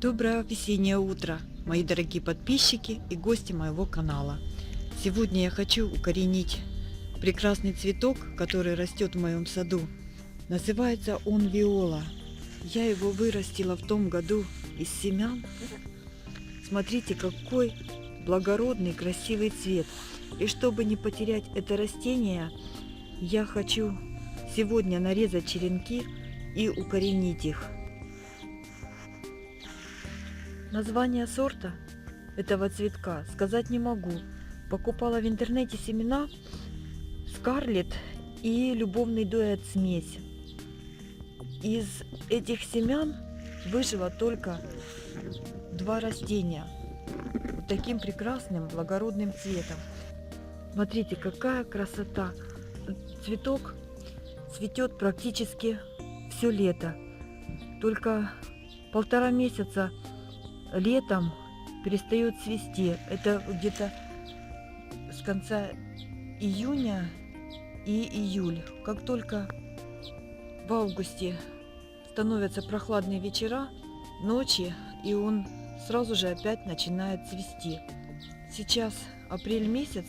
Доброе весеннее утро, мои дорогие подписчики и гости моего канала. Сегодня я хочу укоренить прекрасный цветок, который растет в моем саду. Называется он виола. Я его вырастила в том году из семян. Смотрите, какой благородный, красивый цвет. И чтобы не потерять это растение, я хочу сегодня нарезать черенки и укоренить их. Название сорта этого цветка сказать не могу. Покупала в интернете семена Скарлетт и любовный дуэт смесь. Из этих семян выжило только 2 растения вот таким прекрасным благородным цветом. Смотрите, какая красота! Цветок цветет практически все лето. Только 1,5 месяца летом перестает цвести. Это где-то с конца июня и июль. Как только в августе становятся прохладные вечера, ночи, и он сразу же опять начинает цвести. Сейчас апрель месяц,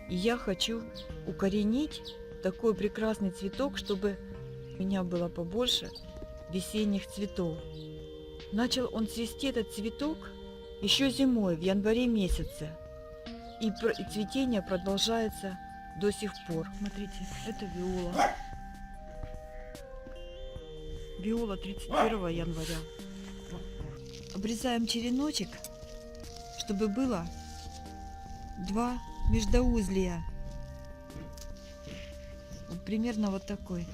и я хочу укоренить такой прекрасный цветок, чтобы у меня было побольше весенних цветов. Начал он цвести, этот цветок, еще зимой, в январе месяце. И цветение продолжается до сих пор. Смотрите, это виола. Виола 31 января. Обрезаем череночек, чтобы было 2 междоузлия. Вот примерно вот такой.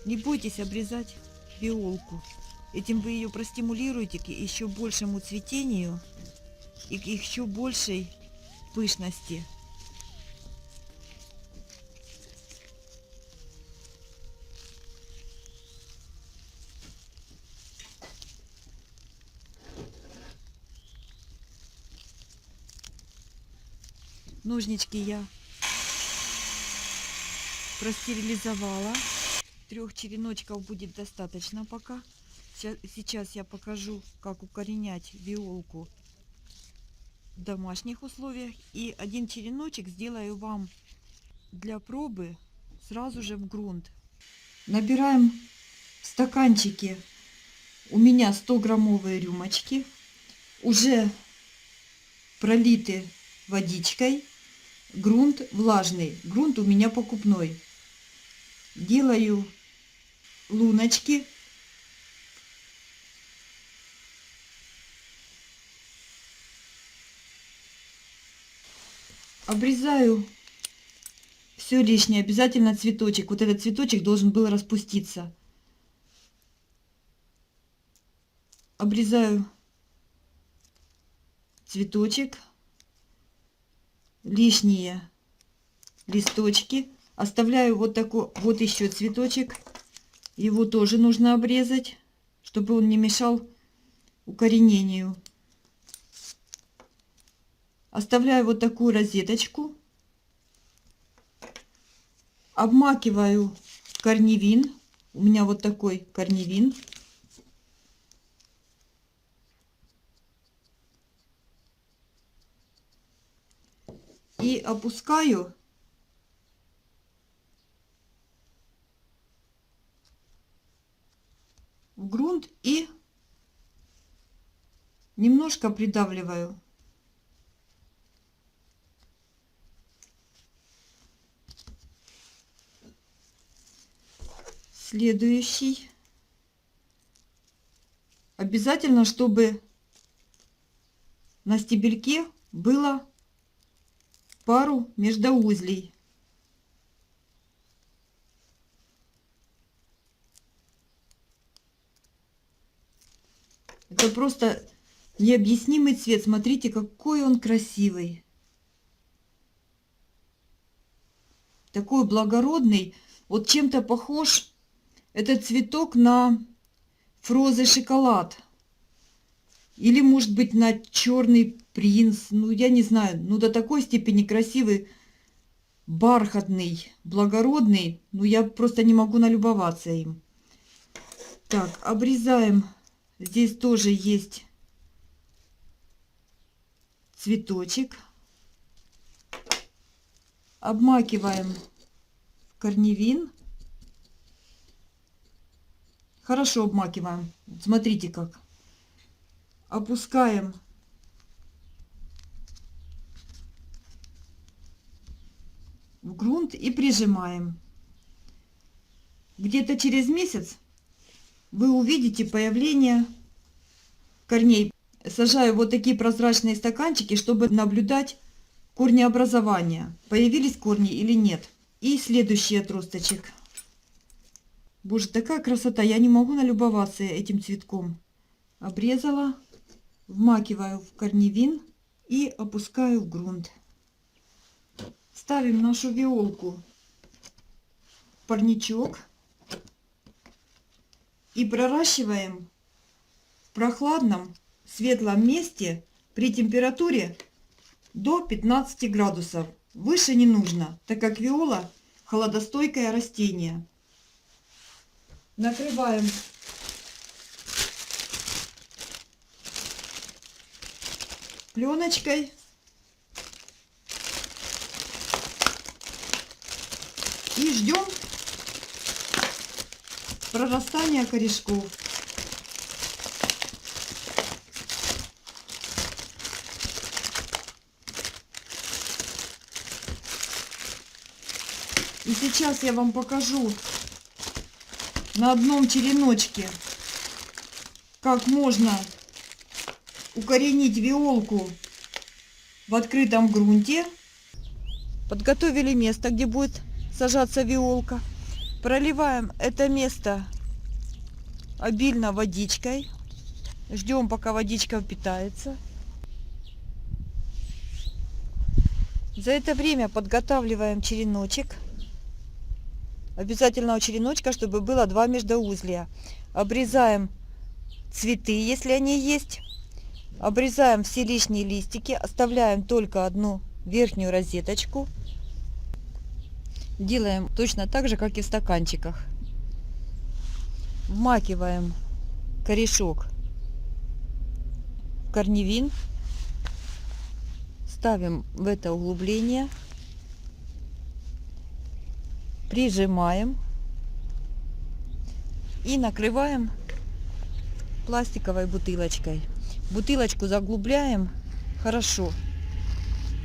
Не бойтесь обрезать виолку. Этим вы ее простимулируете к еще большему цветению и к еще большей пышности. Ножнички я простерилизовала. 3 череночков будет достаточно пока. Сейчас я покажу, как укоренять виолку в домашних условиях. И 1 череночек сделаю вам для пробы сразу же в грунт. Набираем в стаканчике, у меня 100-граммовые рюмочки, уже пролиты водичкой. Грунт влажный, грунт у меня покупной. Делаю луночки. Обрезаю все лишнее. Обязательно цветочек. Вот этот цветочек должен был распуститься. Обрезаю цветочек. Лишние листочки. Оставляю вот такой, вот еще цветочек. Его тоже нужно обрезать, чтобы он не мешал укоренению. Оставляю вот такую розеточку. Обмакиваю корневин. У меня вот такой корневин. И опускаю в грунт и немножко придавливаю. Следующий. Обязательно, чтобы на стебельке было пару междоузлей. Это просто необъяснимый цвет. Смотрите, какой он красивый. Такой благородный. Вот чем-то похож этот цветок на фрозе шоколад. Или, может быть, на черный принц. Ну, я не знаю. Ну, до такой степени красивый. бархатный, благородный. Ну, я просто не могу налюбоваться им. Так, обрезаем. Здесь тоже есть цветочек. Обмакиваем в корневин. Хорошо обмакиваем. Смотрите как. Опускаем в грунт и прижимаем. Где-то через месяц вы увидите появление корней. Сажаю вот такие прозрачные стаканчики, чтобы наблюдать корнеобразование. Появились корни или нет. И следующий отросточек. Боже, такая красота. Я не могу налюбоваться этим цветком. Обрезала, вмакиваю в корневин и опускаю в грунт. Ставим нашу виолку в парничок и проращиваем в прохладном светлом месте при температуре до 15 градусов. Выше не нужно, так как виола холодостойкое растение. Накрываем пленочкой и ждем прорастания корешков. И сейчас я вам покажу на одном череночке, как можно укоренить виолку в открытом грунте. Подготовили место, где будет сажаться виолка. Проливаем это место обильно водичкой. Ждем, пока водичка впитается. За это время подготавливаем череночек. Обязательно у череночка, чтобы было 2 междоузлия. Обрезаем цветы, если они есть. Обрезаем все лишние листики. Оставляем только одну верхнюю розеточку. Делаем точно так же, как и в стаканчиках. Вмакиваем корешок в корневин. Ставим в это углубление. Прижимаем и накрываем пластиковой бутылочкой. Бутылочку заглубляем хорошо,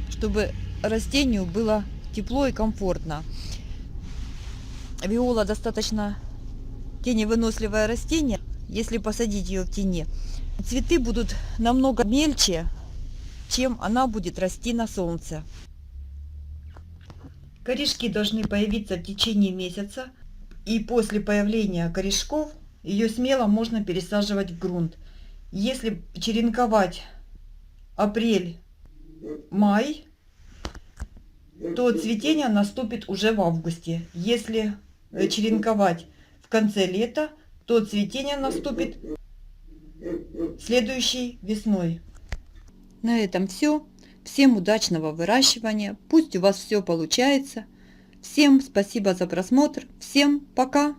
чтобы растению было тепло и комфортно. Виола достаточно теневыносливое растение. Если посадить ее в тени, цветы будут намного мельче, чем она будет расти на солнце. Корешки должны появиться в течение месяца, и после появления корешков ее смело можно пересаживать в грунт. Если черенковать апрель-май, то цветение наступит уже в августе. Если черенковать в конце лета, то цветение наступит следующей весной. На этом все. Всем удачного выращивания. Пусть у вас все получается. Всем спасибо за просмотр. Всем пока.